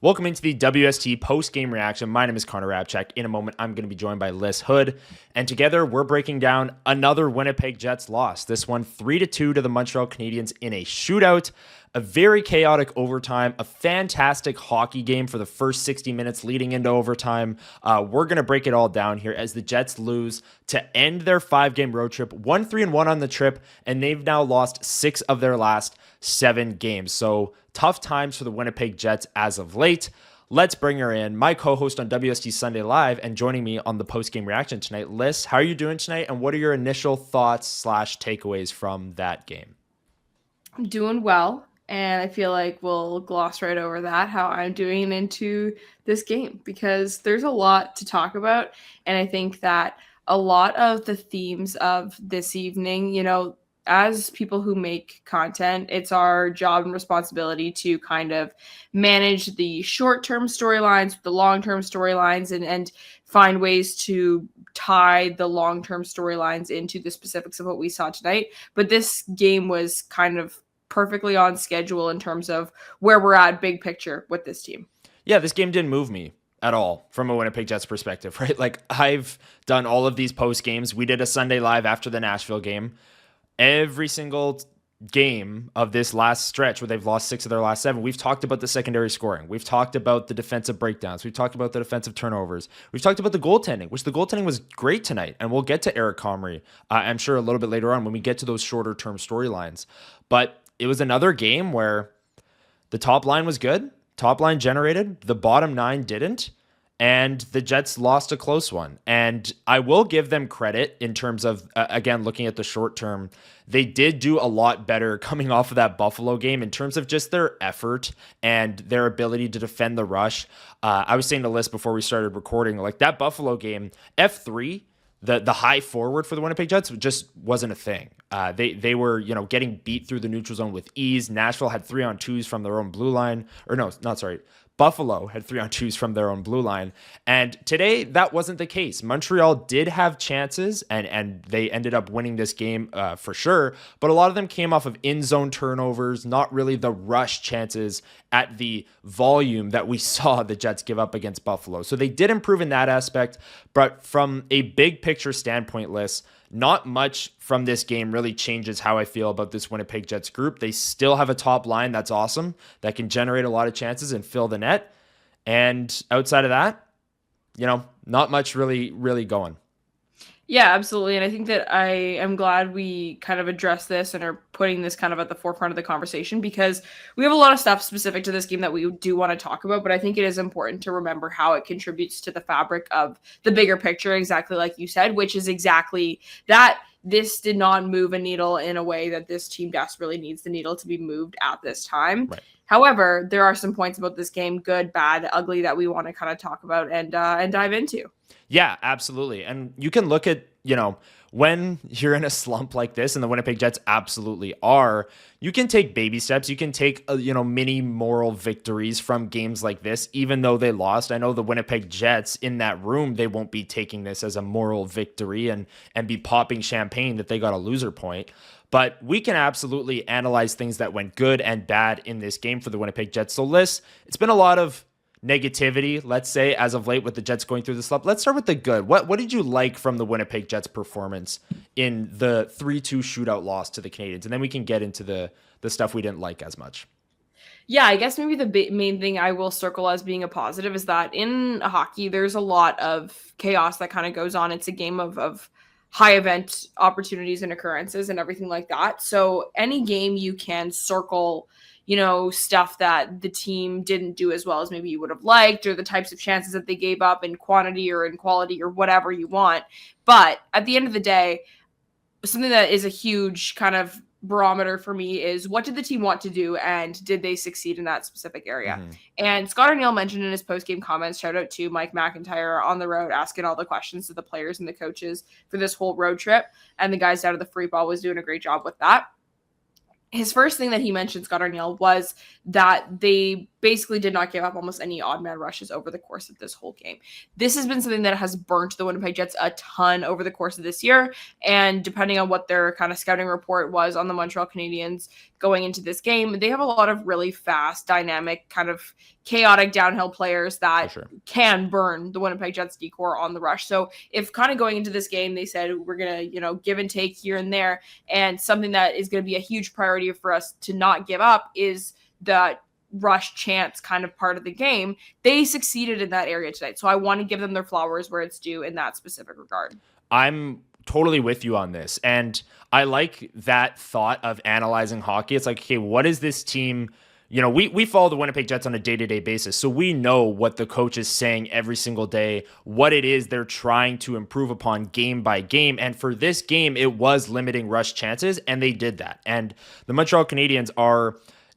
Welcome into the WST Postgame reaction. My name is Hrabchak. In a moment, I'm going to be joined by Lyss Houde, and together we're breaking down another Winnipeg Jets loss. This one 3-2 to the Montreal Canadiens in a shootout. A very chaotic overtime, a fantastic hockey game for the first 60 minutes leading into overtime. We're going to break it all down here as the Jets lose to end their 5-game road trip, 1-3-1 on the trip, and they've now lost 6 of their last 7 games. So tough times for the Winnipeg Jets as of late. Let's bring her in, my co-host on WST Sunday Live, and joining me on the post-game reaction tonight. Lyss, how are you doing tonight, and what are your initial thoughts / takeaways from that game? I'm doing well, and I feel like we'll gloss right over that, how I'm doing into this game, because there's a lot to talk about, and I think that a lot of the themes of this evening, as people who make content, it's our job and responsibility to kind of manage the short-term storylines with the long-term storylines and find ways to tie the long-term storylines into the specifics of what we saw tonight. But this game was kind of perfectly on schedule in terms of where we're at big picture with this team. Yeah, this game didn't move me at all from a Winnipeg Jets perspective, right? Like, I've done all of these post games. We did a Sunday Live after the Nashville game. Every single game of this last stretch where they've lost 6 of their last 7, we've talked about the secondary scoring. We've talked about the defensive breakdowns. We've talked about the defensive turnovers. We've talked about the goaltending, which the goaltending was great tonight. And we'll get to Eric Comrie, I'm sure, a little bit later on when we get to those shorter term storylines. But it was another game where the top line was good. Top line generated. The bottom 9 didn't. And the Jets lost a close one. And I will give them credit in terms of, again, looking at the short term, they did do a lot better coming off of that Buffalo game in terms of just their effort and their ability to defend the rush. I was saying to Lyss before we started recording, like that Buffalo game, F3, the high forward for the Winnipeg Jets just wasn't a thing. They were, getting beat through the neutral zone with ease. Nashville had 3-on-2s from their own blue line. Or no, not sorry. Buffalo had 3-on-2s from their own blue line. And today, that wasn't the case. Montreal did have chances, and they ended up winning this game for sure. But a lot of them came off of in-zone turnovers, not really the rush chances at the volume that we saw the Jets give up against Buffalo. So they did improve in that aspect. But from a big picture standpoint, Lyss, not much from this game really changes how I feel about this Winnipeg Jets group. They still have a top line that's awesome, that can generate a lot of chances and fill the net. And outside of that, not much really going. Yeah, absolutely. And I think that I am glad we kind of address this and are putting this kind of at the forefront of the conversation, because we have a lot of stuff specific to this game that we do want to talk about. But I think it is important to remember how it contributes to the fabric of the bigger picture, exactly like you said, which is exactly that. This did not move a needle in a way that this team desperately needs the needle to be moved at this time. Right. However, there are some points about this game, good, bad, ugly, that we want to kind of talk about and dive into. Yeah, absolutely. And you can look at, when you're in a slump like this, and the Winnipeg Jets absolutely are, you can take baby steps. You can take, mini moral victories from games like this, even though they lost. I know the Winnipeg Jets in that room, they won't be taking this as a moral victory and be popping champagne that they got a loser point. But we can absolutely analyze things that went good and bad in this game for the Winnipeg Jets. So, Lyss, it's been a lot of negativity, let's say, as of late with the Jets going through the slump. Let's start with the good. What did you like from the Winnipeg Jets performance in the 3-2 shootout loss to the Canadiens? And then we can get into the stuff we didn't like as much. Yeah, I guess maybe the main thing I will circle as being a positive is that in hockey, there's a lot of chaos that kind of goes on. It's a game of high event opportunities and occurrences and everything like that. So any game you can circle, stuff that the team didn't do as well as maybe you would have liked, or the types of chances that they gave up in quantity or in quality or whatever you want. But at the end of the day, something that is a huge kind of barometer for me is, what did the team want to do and did they succeed in that specific area? Mm-hmm. And Scott O'Neill mentioned in his post-game comments, shout out to Mike McIntyre on the road, asking all the questions to the players and the coaches for this whole road trip. And the guys out of the free ball was doing a great job with that. His first thing that he mentioned, Scott O'Neill, was that they basically did not give up almost any odd man rushes over the course of this whole game. This has been something that has burnt the Winnipeg Jets a ton over the course of this year. And depending on what their kind of scouting report was on the Montreal Canadiens going into this game, they have a lot of really fast, dynamic, kind of chaotic downhill players that can burn the Winnipeg Jets decor on the rush. So if kind of going into this game, they said we're going to, give and take here and there. And something that is going to be a huge priority for us to not give up is that rush chance kind of part of the game. They succeeded in that area tonight. So I want to give them their flowers where it's due in that specific regard. I'm totally with you on this. And I like that thought of analyzing hockey. It's like, okay, what is this team? We follow the Winnipeg Jets on a day-to-day basis, so we know what the coach is saying every single day, what it is they're trying to improve upon game by game. And for this game, it was limiting rush chances, and they did that. And the Montreal Canadiens are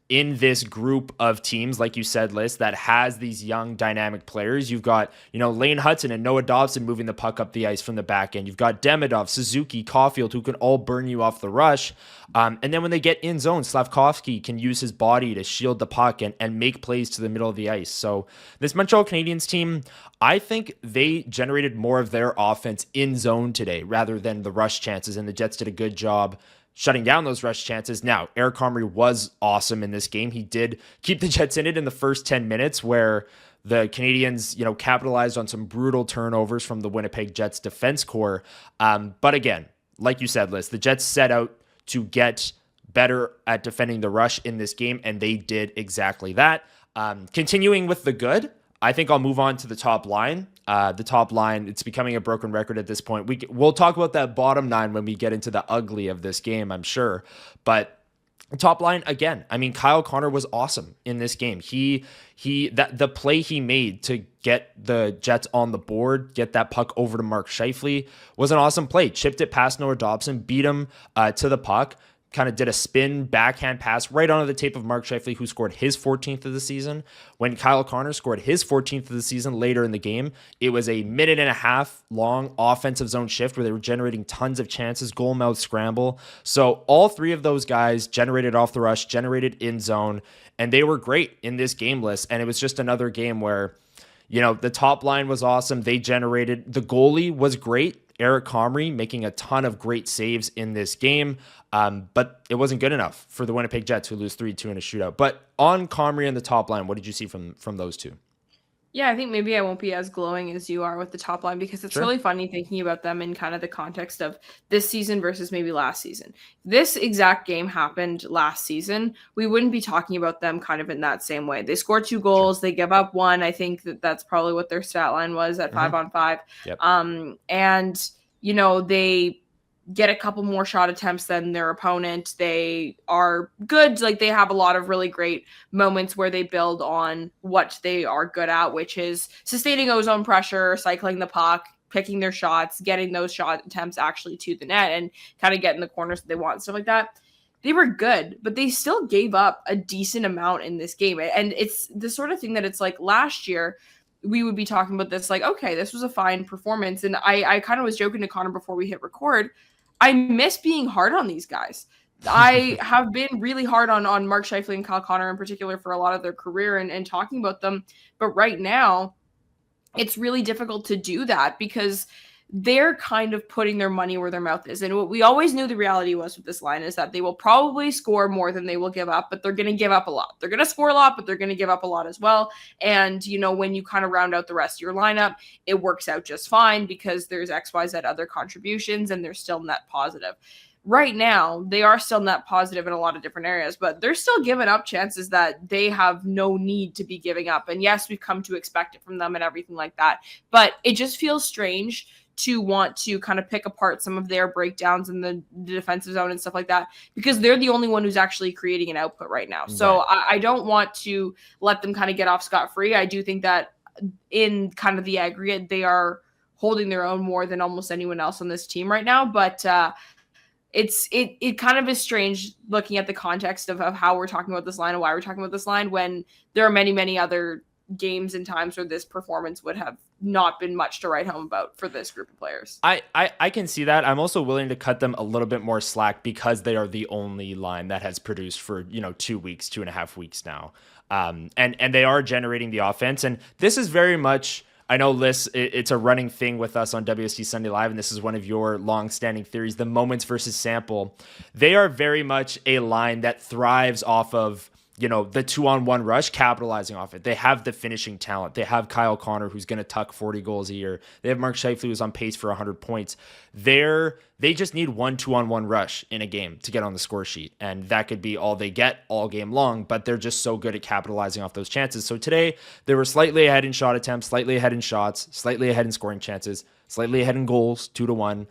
in this group of teams, like you said, Lyss, that has these young dynamic players. You've got, Lane Hudson and Noah Dobson moving the puck up the ice from the back end. You've got Demidov, Suzuki, Caulfield, who can all burn you off the rush. And then when they get in zone, Slavkovsky can use his body to shield the puck and make plays to the middle of the ice. So this Montreal Canadiens team, I think they generated more of their offense in zone today rather than the rush chances, and the Jets did a good job shutting down those rush chances. Now, Eric Comrie was awesome in this game. He did keep the Jets in it in the first 10 minutes where the Canadiens, capitalized on some brutal turnovers from the Winnipeg Jets defense core. But again, like you said, Lyss, the Jets set out to get better at defending the rush in this game, and they did exactly that. Continuing with the good, I think I'll move on to the top line. The top line, it's becoming a broken record at this point. We'll talk about that bottom nine when we get into the ugly of this game, I'm sure. But top line, again, I mean, Kyle Connor was awesome in this game. The play he made to get the Jets on the board, get that puck over to Mark Scheifele was an awesome play. Chipped it past Noah Dobson, beat him to the puck, kind of did a spin backhand pass right onto the tape of Mark Scheifele, who scored his 14th of the season. When Kyle Connor scored his 14th of the season later in the game, it was a minute and a half long offensive zone shift where they were generating tons of chances, goal mouth scramble. So all three of those guys generated off the rush, generated in zone, and they were great in this game list. And it was just another game where, the top line was awesome. They generated, the goalie was great. Eric Comrie making a ton of great saves in this game, but it wasn't good enough for the Winnipeg Jets, who lose 3-2 in a shootout. But on Comrie and the top line, what did you see from those two? Yeah, I think maybe I won't be as glowing as you are with the top line because it's really funny thinking about them in kind of the context of this season versus maybe last season. This exact game happened last season. We wouldn't be talking about them kind of in that same way. They scored 2 goals. They give up 1. I think that's probably what their stat line was at 5-on-5. Yep. And, they get a couple more shot attempts than their opponent. They are good. Like, they have a lot of really great moments where they build on what they are good at, which is sustaining ozone pressure, cycling the puck, picking their shots, getting those shot attempts actually to the net and kind of getting the corners that they want, stuff like that. They were good, but they still gave up a decent amount in this game. And it's the sort of thing that it's like last year, we would be talking about this like, okay, this was a fine performance. And I kind of was joking to Connor before we hit record. I miss being hard on these guys. I have been really hard on Mark Scheifele and Kyle Connor in particular for a lot of their career and talking about them. But right now, it's really difficult to do that because they're kind of putting their money where their mouth is. And what we always knew the reality was with this line is that they will probably score more than they will give up, but they're going to give up a lot. They're going to score a lot, but they're going to give up a lot as well. And, when you kind of round out the rest of your lineup, it works out just fine because there's XYZ other contributions and they're still net positive. Right now, they are still net positive in a lot of different areas, but they're still giving up chances that they have no need to be giving up. And yes, we've come to expect it from them and everything like that, but it just feels strange to want to kind of pick apart some of their breakdowns in the defensive zone and stuff like that, because they're the only one who's actually creating an output right now. So I don't want to let them kind of get off scot-free. I do think that in kind of the aggregate, they are holding their own more than almost anyone else on this team right now. But it kind of is strange looking at the context of how we're talking about this line and why we're talking about this line when there are many, many other games and times where this performance would have not been much to write home about for this group of players. I can see that. I'm also willing to cut them a little bit more slack because they are the only line that has produced for 2.5 weeks now. And they are generating the offense. And this is very much, I know, Lyss, it's a running thing with us on WST Sunday Live, and this is one of your long-standing theories, the moments versus sample. They are very much a line that thrives off of the 2-on-1 rush, capitalizing off it. They have the finishing talent. They have Kyle Connor, who's going to tuck 40 goals a year. They have Mark Scheifele, who's on pace for 100 points. They just need one 2-on-1 rush in a game to get on the score sheet, and that could be all they get all game long, but they're just so good at capitalizing off those chances. So today, they were slightly ahead in shot attempts, slightly ahead in shots, slightly ahead in scoring chances, slightly ahead in goals, 2-1.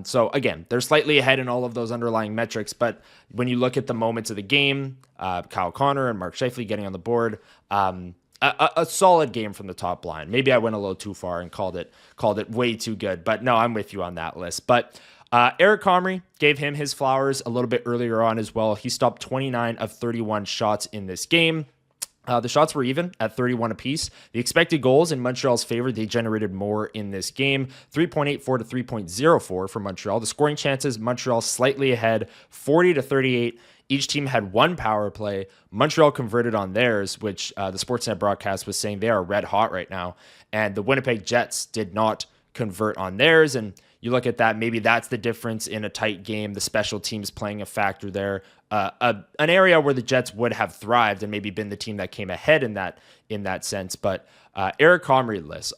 So again, they're slightly ahead in all of those underlying metrics, but when you look at the moments of the game, Kyle Connor and Mark Scheifele getting on the board, a solid game from the top line. Maybe I went a little too far and called it way too good, but no, I'm with you on that list. But Eric Comrie, gave him his flowers a little bit earlier on as well. He stopped 29 of 31 shots in this game. The shots were even at 31 apiece. The expected goals in Montreal's favor, they generated more in this game, 3.84 to 3.04 for Montreal. The scoring chances, Montreal slightly ahead, 40 to 38. Each team had one power play. Montreal converted on theirs, which the Sportsnet broadcast was saying they are red hot right now. And the Winnipeg Jets did not convert on theirs. And you look at that, maybe that's the difference in a tight game, the special teams playing a factor there. An area where the Jets would have thrived and maybe been the team that came ahead in that sense. But Eric Comrie, Lyss,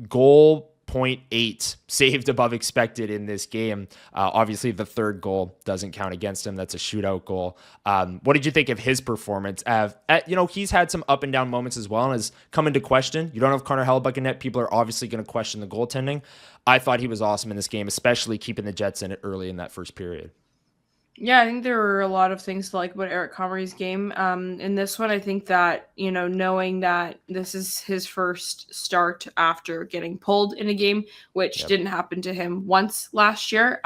goal 0.8 saved above expected in this game. Obviously, the third goal doesn't count against him. That's a shootout goal. What did you think of his performance? He's had some up and down moments as well and has come into question. You don't have Connor Hellebuyck in net. People are obviously going to question the goaltending. I thought he was awesome in this game, especially keeping the Jets in it early in that first period. Yeah, I think there were a lot of things to like about Eric Comrie's game. In this one, I think that, knowing that this is his first start after getting pulled in a game, which didn't happen to him once last year.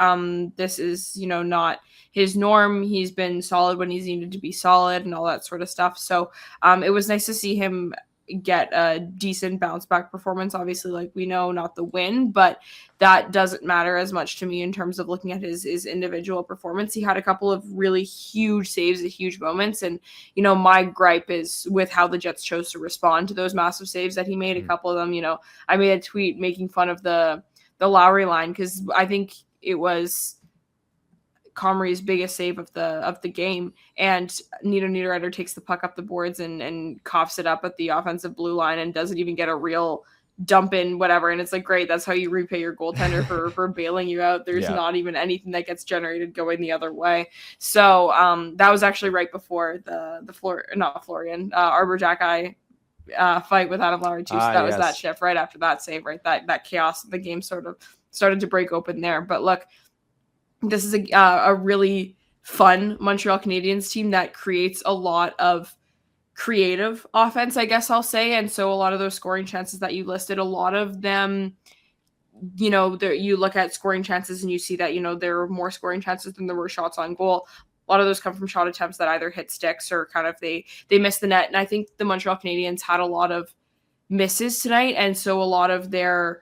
This is, not his norm. He's been solid when he's needed to be solid and all that sort of stuff. So it was nice to see him get a decent bounce back performance. Obviously, like we know, not the win, but that doesn't matter as much to me in terms of looking at his individual performance. He had a couple of really huge saves at huge moments. And, my gripe is with how the Jets chose to respond to those massive saves that he made. A couple of them, I made a tweet making fun of the Lowry line, because I think it was Comrie's biggest save of the game, and Nino Niederreiter takes the puck up the boards and coughs it up at the offensive blue line and doesn't even get a real dump in, whatever. And it's like, great, that's how you repay your goaltender for bailing you out. There's not even anything that gets generated going the other way. So that was actually right before the Hrabchak fight with Adam Lowry too. So that was that shift right after that save, right? That chaos of the game sort of started to break open there. But look, this is a really fun Montreal Canadiens team that creates a lot of creative offense, I guess I'll say. And so a lot of those scoring chances that you listed, a lot of them, you look at scoring chances and you see that, there are more scoring chances than there were shots on goal. A lot of those come from shot attempts that either hit sticks or kind of they miss the net. And I think the Montreal Canadiens had a lot of misses tonight. And so a lot of their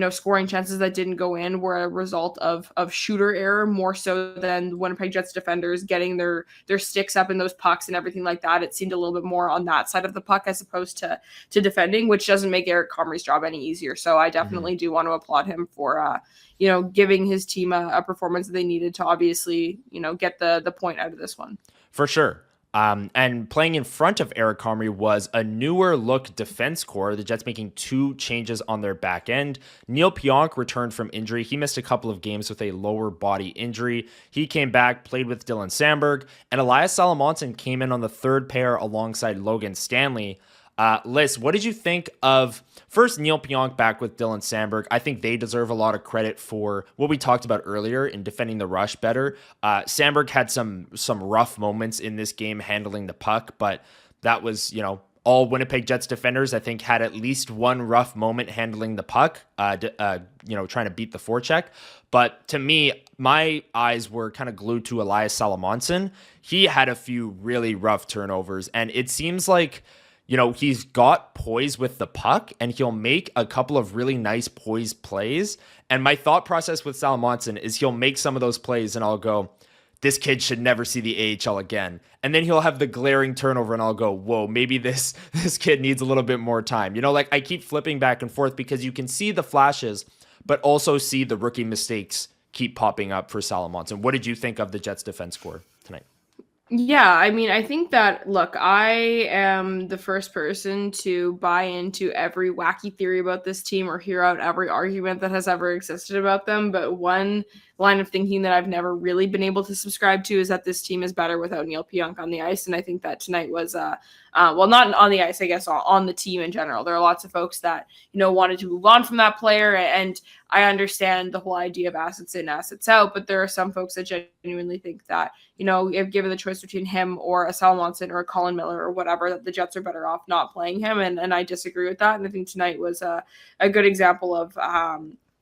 scoring chances that didn't go in were a result of shooter error, more so than the Winnipeg Jets defenders getting their sticks up in those pucks and everything like that. It seemed a little bit more on that side of the puck as opposed to defending, which doesn't make Eric Comrie's job any easier. So I definitely do want to applaud him for, giving his team a performance that they needed to obviously, get the point out of this one. For sure. And playing in front of Eric Comrie was a newer look defense core. The Jets making 2 changes on their back end. Neal Pionk returned from injury. He missed a couple of games with a lower body injury. He came back, played with Dylan Samberg, and Elias Salomonsson came in on the third pair alongside Logan Stanley. Lyss, what did you think of first Neal Pionk back with Dylan Samberg? I think they deserve a lot of credit for what we talked about earlier in defending the rush better. Samberg had some rough moments in this game handling the puck, but that was, all Winnipeg Jets defenders, I think, had at least one rough moment handling the puck, trying to beat the forecheck. But to me, my eyes were kind of glued to Elias Salomonsson. He had a few really rough turnovers, and it seems like he's got poise with the puck and he'll make a couple of really nice poised plays. And my thought process with Sal Monson is he'll make some of those plays and I'll go, this kid should never see the AHL again. And then he'll have the glaring turnover and I'll go, whoa, maybe this kid needs a little bit more time. Like I keep flipping back and forth because you can see the flashes, but also see the rookie mistakes keep popping up for Sal Monson. What did you think of the Jets defense score tonight? Yeah, I mean, I think that, look, I am the first person to buy into every wacky theory about this team or hear out every argument that has ever existed about them. But one line of thinking that I've never really been able to subscribe to is that this team is better without Neal Pionk on the ice. And I think that tonight was, well, not on the ice, I guess, on the team in general. There are lots of folks that, wanted to move on from that player. And I understand the whole idea of assets in, assets out. But there are some folks that genuinely think that, if given the choice between him or a Sal Monson or a Colin Miller or whatever, that the Jets are better off not playing him. And I disagree with that. And I think tonight was a good example of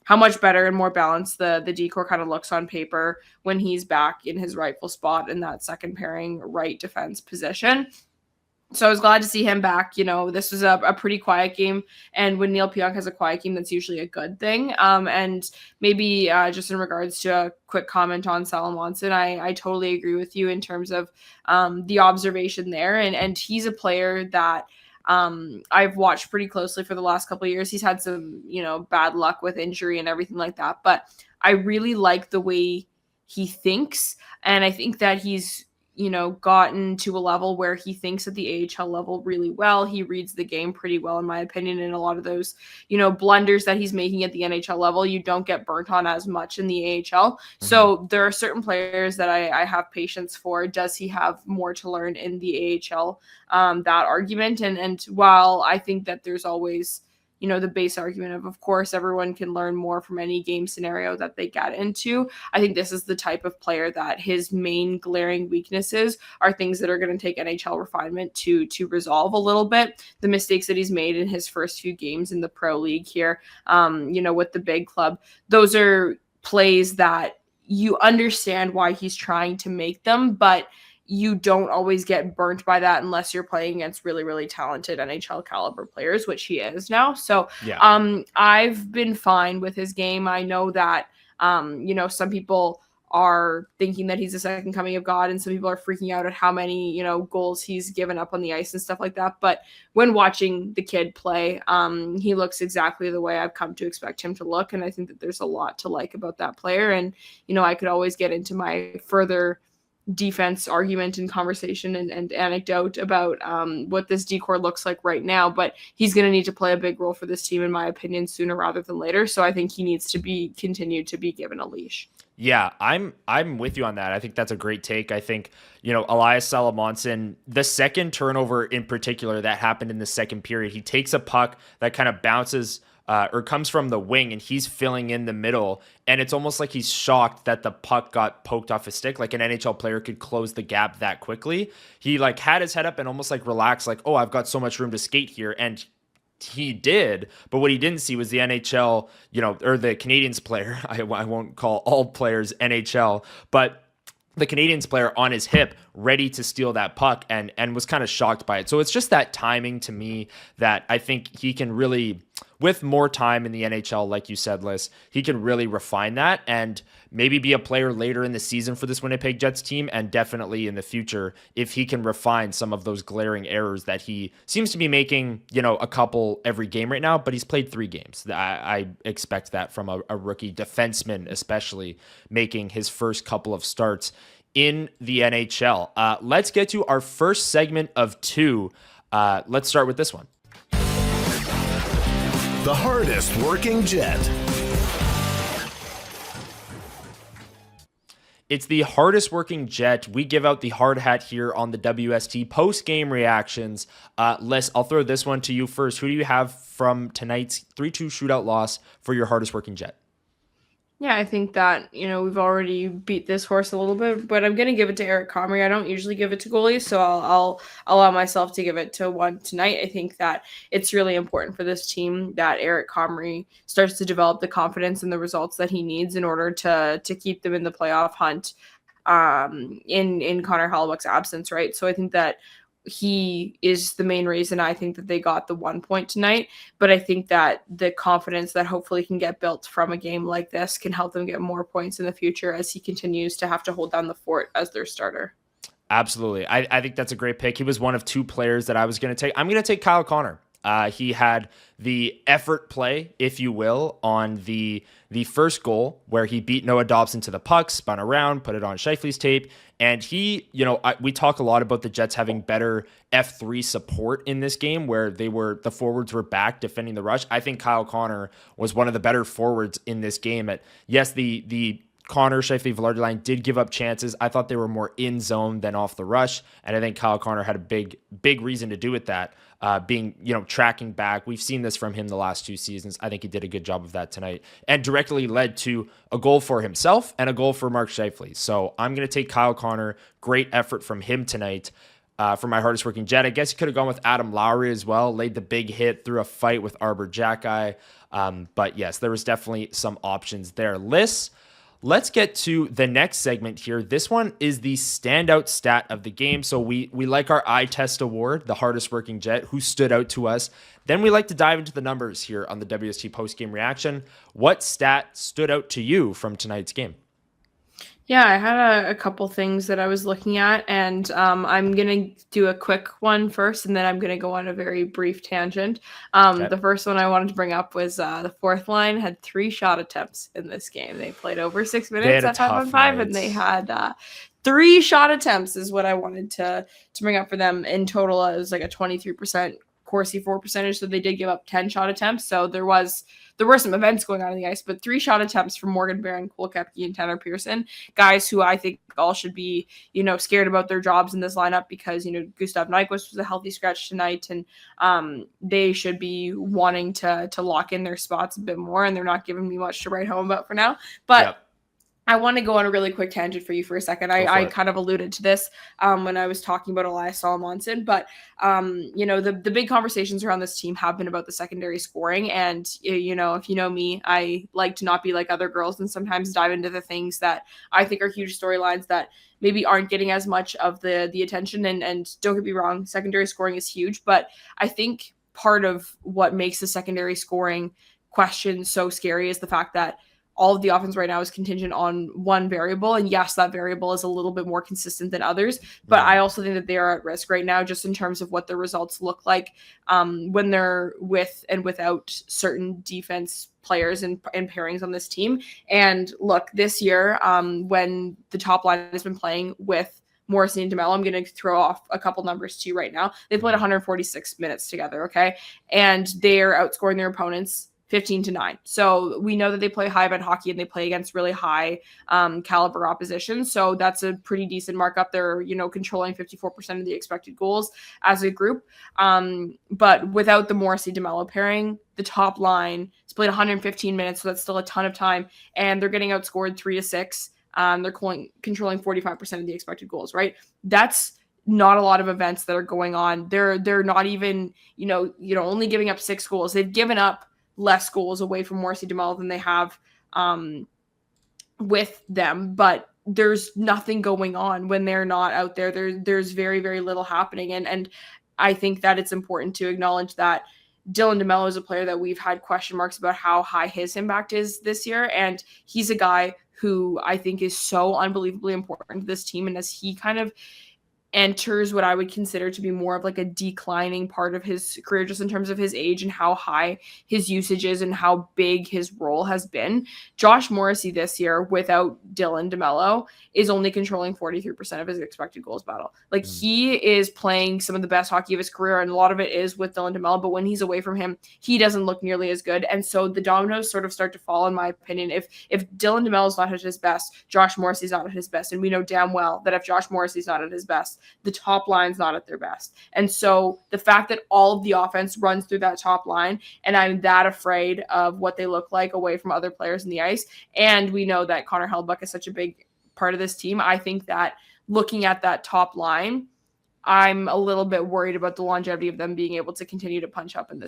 how much better and more balanced the D-corps kind of looks on paper when he's back in his rightful spot in that second pairing right defense position. So I was glad to see him back. This was a pretty quiet game. And when Neal Pionk has a quiet game, that's usually a good thing. And maybe just in regards to a quick comment on Sal Monson, I totally agree with you in terms of the observation there. And he's a player that I've watched pretty closely for the last couple of years. He's had some, bad luck with injury and everything like that. But I really like the way he thinks. And I think that he's gotten to a level where he thinks at the AHL level really well. He reads the game pretty well, in my opinion, and a lot of those, blunders that he's making at the NHL level, you don't get burnt on as much in the AHL. Mm-hmm. So there are certain players that I have patience for. Does he have more to learn in the AHL? That argument. And while I think that there's always, the base argument of course, everyone can learn more from any game scenario that they get into. I think this is the type of player that his main glaring weaknesses are things that are going to take NHL refinement to resolve a little bit. The mistakes that he's made in his first few games in the pro league here, with the big club, those are plays that you understand why he's trying to make them, but you don't always get burnt by that unless you're playing against really, really talented NHL caliber players, which he is now. So yeah. I've been fine with his game. I know that, some people are thinking that he's the second coming of God, and some people are freaking out at how many, goals he's given up on the ice and stuff like that. But when watching the kid play, he looks exactly the way I've come to expect him to look. And I think that there's a lot to like about that player. And, I could always get into my further defense argument and conversation and anecdote about what this D-corps looks like right now, but he's going to need to play a big role for this team, in my opinion, sooner rather than later. So I think he needs to be continued to be given a leash. Yeah, I'm with you on that. I think that's a great take. I think, Elias Salamonson, the second turnover in particular that happened in the second period, he takes a puck that kind of bounces or comes from the wing, and he's filling in the middle. And it's almost like he's shocked that the puck got poked off his stick. Like an NHL player could close the gap that quickly. He had his head up and almost relaxed, oh, I've got so much room to skate here. And he did, but what he didn't see was the NHL, or the Canadiens player. I won't call all players NHL, but the Canadiens player on his hip, ready to steal that puck, and was kind of shocked by it. So it's just that timing to me that I think he can really, with more time in the NHL, like you said, Lyss, he can really refine that and maybe be a player later in the season for this Winnipeg Jets team, and definitely in the future if he can refine some of those glaring errors that he seems to be making, a couple every game right now, but he's played 3 games. I expect that from a rookie defenseman, especially making his first couple of starts in the NHL. Let's get to our first segment of 2. Let's start with this one. The hardest working Jet. It's the hardest working Jet. We give out the hard hat here on the WST post-game reactions. Lyss, I'll throw this one to you first. Who do you have from tonight's 3-2 shootout loss for your hardest working Jet? Yeah, I think that, we've already beat this horse a little bit, but I'm going to give it to Eric Comrie. I don't usually give it to goalies, so I'll allow myself to give it to one tonight. I think that it's really important for this team that Eric Comrie starts to develop the confidence and the results that he needs in order to keep them in the playoff hunt in Connor Hellebuyck's absence, right? So I think that he is the main reason I think that they got the 1 point tonight. But I think that the confidence that hopefully can get built from a game like this can help them get more points in the future as he continues to have to hold down the fort as their starter. Absolutely. I think that's a great pick. He was one of two players that I was going to take. I'm going to take Kyle Connor. He had the effort play, if you will, on the first goal where he beat Noah Dobson to the puck, spun around, put it on Scheifele's tape. And he, we talk a lot about the Jets having better F3 support in this game where the forwards were back defending the rush. I think Kyle Connor was one of the better forwards in this game. The Connor, Scheifele, Velarde line did give up chances. I thought they were more in zone than off the rush. And I think Kyle Connor had a big reason to do with that, being, tracking back. We've seen this from him the last 2 seasons. I think he did a good job of that tonight and directly led to a goal for himself and a goal for Mark Scheifele. So I'm going to take Kyle Connor. Great effort from him tonight. For my hardest working Jet, I guess you could have gone with Adam Lowry as well. Laid the big hit through a fight with Hrabchak. But yes, there was definitely some options there. Lyss, let's get to the next segment here. This one is the standout stat of the game. So we like our eye test award, the hardest working Jet, who stood out to us. Then we like to dive into the numbers here on the WST Postgame Reaction. What stat stood out to you from tonight's game? Yeah, I had a couple things that I was looking at, and I'm going to do a quick one first, and then I'm going to go on a very brief tangent. Okay. The first one I wanted to bring up was the fourth line had 3 shot attempts in this game. They played over 6 minutes at 5-on-5, and they had 3 shot attempts is what I wanted to bring up for them. In total, it was like a 23% Corsi for percentage, so they did give up 10 shot attempts. So there were some events going on the ice, but 3 shot attempts from Morgan Barron, Cole Koepke, and Tanner Pearson, guys who I think all should be, scared about their jobs in this lineup because, Gustav Nyquist was a healthy scratch tonight, and they should be wanting to lock in their spots a bit more, and they're not giving me much to write home about for now. But Yep. I want to go on a really quick tangent for you for a second. I kind of alluded to this when I was talking about Elias Salomonson, but the big conversations around this team have been about the secondary scoring. And, if you know me, I like to not be like other girls and sometimes dive into the things that I think are huge storylines that maybe aren't getting as much of the attention. And don't get me wrong, secondary scoring is huge, but I think part of what makes the secondary scoring question so scary is the fact that all of the offense right now is contingent on one variable. And yes, that variable is a little bit more consistent than others, but I also think that they are at risk right now just in terms of what the results look like when they're with and without certain defense players and pairings on this team. And look, this year, when the top line has been playing with Morrissey and DeMello, I'm going to throw off a couple numbers to you right now. They played 146 minutes together, okay? And they're outscoring their opponents 15-9. So we know that they play high event hockey and they play against really high caliber opposition. So that's a pretty decent markup. They're, controlling 54% of the expected goals as a group. But without the Morrissey DeMello pairing, the top line has played 115 minutes. So that's still a ton of time. And they're getting outscored 3-6. They're controlling 45% of the expected goals, right? That's not a lot of events that are going on. They're not even, only giving up 6 goals. They've given up less goals away from Morrissey DeMello than they have with them, but there's nothing going on when they're not out there. There's very, very little happening. And I think that it's important to acknowledge that Dylan DeMello is a player that we've had question marks about how high his impact is this year. And he's a guy who I think is so unbelievably important to this team. And as he kind of enters what I would consider to be more of like a declining part of his career, just in terms of his age and how high his usage is and how big his role has been. Josh Morrissey this year, without Dylan DeMello, is only controlling 43% of his expected goals battle. Like he is playing some of the best hockey of his career, and a lot of it is with Dylan DeMello, but when he's away from him, he doesn't look nearly as good. And so the dominoes sort of start to fall, in my opinion. If Dylan DeMello is not at his best, Josh Morrissey's not at his best. And we know damn well that if Josh Morrissey's not at his best, the top line's not at their best. And so the fact that all of the offense runs through that top line, and I'm that afraid of what they look like away from other players in the ice, and we know that Connor Hellebuyck is such a big part of this team, I think that looking at that top line, I'm a little bit worried about the longevity of them being able to continue to punch up in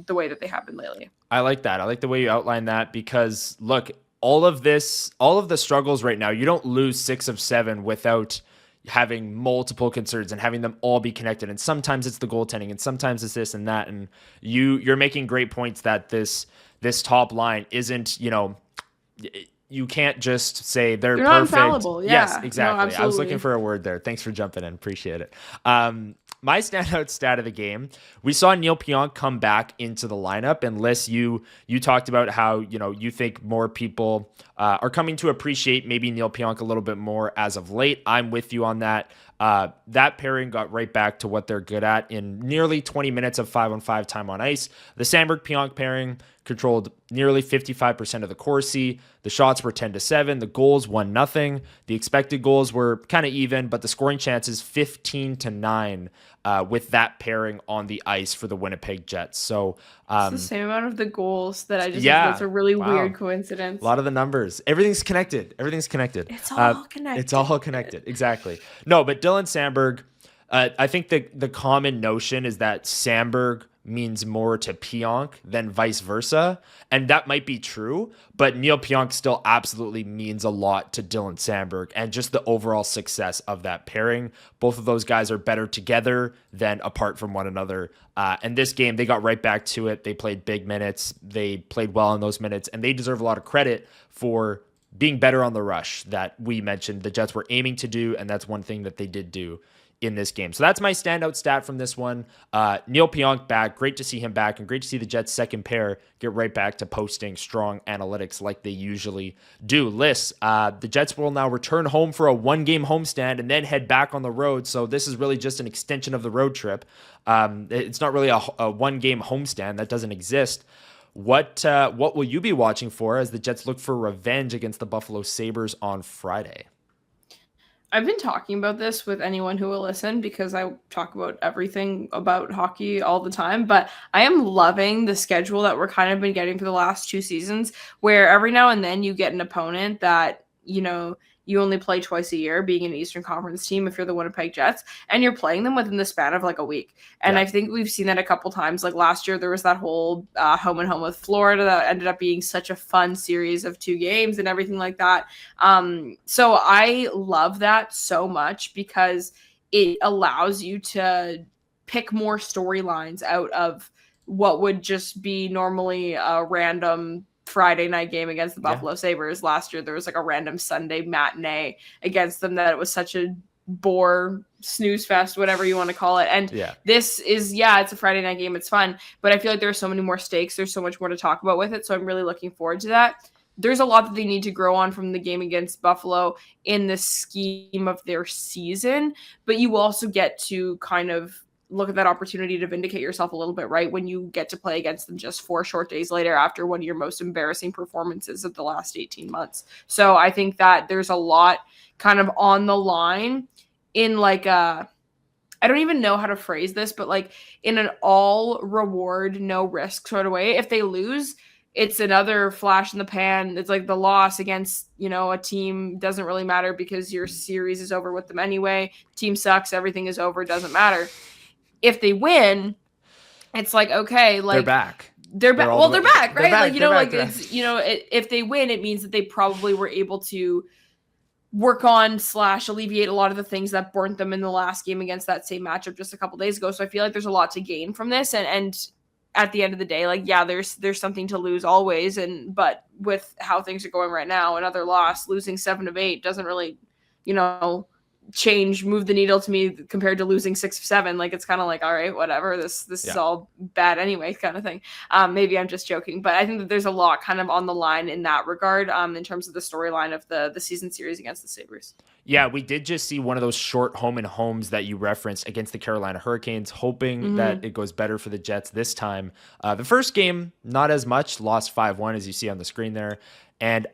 the way that they have been lately. I like that. I like the way you outline that because look, all of the struggles right now, you don't lose 6 of 7 without having multiple concerns and having them all be connected. And sometimes it's the goaltending and sometimes it's this and that. And you're making great points that this top line isn't, you can't just say they're perfect. Not infallible. Yeah. Yes, exactly. No, I was looking for a word there. Thanks for jumping in. Appreciate it. My standout stat of the game, we saw Neal Pionk come back into the lineup. And Lyss, you talked about how, you think more people are coming to appreciate maybe Neal Pionk a little bit more as of late. I'm with you on that. That pairing got right back to what they're good at in nearly 20 minutes of 5-on-5 time on ice. The Samberg-Pionk pairing controlled nearly 55% of the Corsi. The shots were 10-7. The goals 1-0. The expected goals were kind of even, but the scoring chances 15-9 with that pairing on the ice for the Winnipeg Jets. So it's the same amount of the goals that I just think that's a really weird coincidence. A lot of the numbers. Everything's connected. It's all connected. It's all connected. Exactly. No, but Dylan Samberg, I think the common notion is that Samberg means more to Pionk than vice versa. And that might be true, but Neal Pionk still absolutely means a lot to Dylan Samberg and just the overall success of that pairing. Both of those guys are better together than apart from one another. And this game, they got right back to it. They played big minutes. They played well in those minutes, and they deserve a lot of credit for being better on the rush that we mentioned the Jets were aiming to do, and that's one thing that they did do in this game. So that's my standout stat from this one. Neal Pionk back. Great to see him back, and great to see the Jets' second pair get right back to posting strong analytics like they usually do. Lyss, the Jets will now return home for a one-game homestand and then head back on the road. So this is really just an extension of the road trip. It's not really a one-game homestand. That doesn't exist. What will you be watching for as the Jets look for revenge against the Buffalo Sabres on Friday? I've been talking about this with anyone who will listen because I talk about everything about hockey all the time, but I am loving the schedule that we're kind of been getting for the last 2 seasons, where every now and then you get an opponent that, you only play twice a year, being an Eastern Conference team if you're the Winnipeg Jets, and you're playing them within the span of like a week. And I think we've seen that a couple times. Like last year, there was that whole home and home with Florida that ended up being such a fun series of 2 games and everything like that. So I love that so much because it allows you to pick more storylines out of what would just be normally a random Friday night game against the Buffalo Sabres. Last year there was like a random Sunday matinee against them that it was such a bore snooze fest, whatever you want to call it. And this is it's a Friday night game, it's fun, but I feel like there are so many more stakes, there's so much more to talk about with it, so I'm really looking forward to that. There's a lot that they need to grow on from the game against Buffalo in the scheme of their season, but you also get to kind of look at that opportunity to vindicate yourself a little bit, right? When you get to play against them just 4 short days later after one of your most embarrassing performances of the last 18 months. So I think that there's a lot kind of on the line in like I don't even know how to phrase this, but like in an all reward, no risk sort of way. If they lose, it's another flash in the pan. It's like the loss against, a team doesn't really matter because your series is over with them anyway. Team sucks. Everything is over. Doesn't matter. If they win, it's like, okay, like they're back. They're back. Well, they're back, right? It's, if they win, it means that they probably were able to work on / alleviate a lot of the things that burnt them in the last game against that same matchup just a couple days ago. So I feel like there's a lot to gain from this. And at the end of the day, like, there's something to lose always. But with how things are going right now, another loss, losing 7 of 8 doesn't really, move the needle to me compared to losing 6 of 7. Like, it's kind of like, all right, whatever, this is all bad anyway, kind of thing. Maybe I'm just joking, but I think that there's a lot kind of on the line in that regard, in terms of the storyline of the season series against the Sabres. Yeah, we did just see one of those short home and homes that you referenced against the Carolina Hurricanes, hoping that it goes better for the Jets this time. The first game, not as much, lost 5-1 as you see on the screen there, and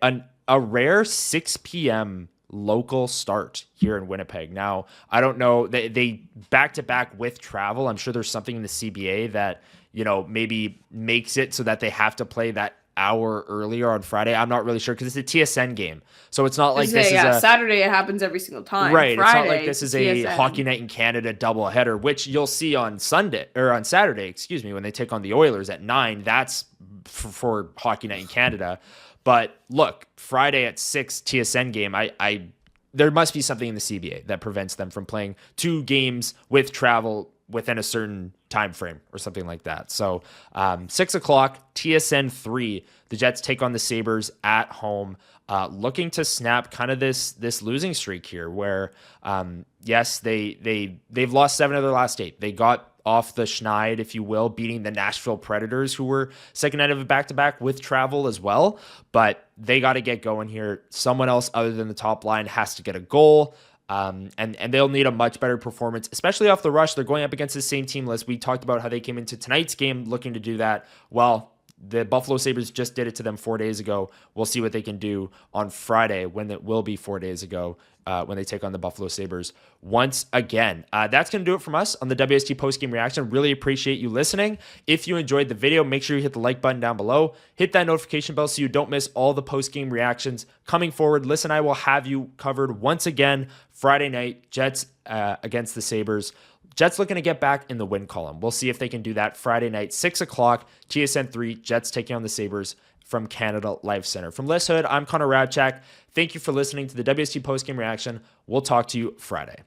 a rare 6 p.m. local start here in Winnipeg. Now, I don't know, they back-to-back with travel. I'm sure there's something in the CBA that, maybe makes it so that they have to play that hour earlier on Friday. I'm not really sure because it's a TSN game. So it's not like this is a Saturday. It happens every single time. Right. Friday, it's not like this is a TSN. Hockey Night in Canada doubleheader, which you'll see on Saturday, when they take on the Oilers at 9. That's for Hockey Night in Canada. But look, Friday at 6 TSN game, I there must be something in the CBA that prevents them from playing 2 games with travel within a certain time frame or something like that. So 6 o'clock, TSN 3, the Jets take on the Sabres at home, looking to snap kind of this losing streak here where, yes, they've lost 7 of their last 8. They got off the schneid, if you will, beating the Nashville Predators, who were second night of a back-to-back with travel as well. But they got to get going here. Someone else other than the top line has to get a goal. And they'll need a much better performance, especially off the rush. They're going up against the same team list. We talked about how they came into tonight's game looking to do that. Well, the Buffalo Sabres just did it to them 4 days ago. We'll see what they can do on Friday, when it will be 4 days ago, when they take on the Buffalo Sabres once again. That's going to do it from us on the WST Postgame Reaction. Really appreciate you listening. If you enjoyed the video, make sure you hit the like button down below. Hit that notification bell so you don't miss all the postgame reactions coming forward. Lyss and I will have you covered once again Friday night, Jets against the Sabres. Jets looking to get back in the win column. We'll see if they can do that Friday night, 6 o'clock, TSN 3, Jets taking on the Sabres from Canada Life Center. From Lyss Houde, I'm Connor Hrabchak. Thank you for listening to the WST Postgame Reaction. We'll talk to you Friday.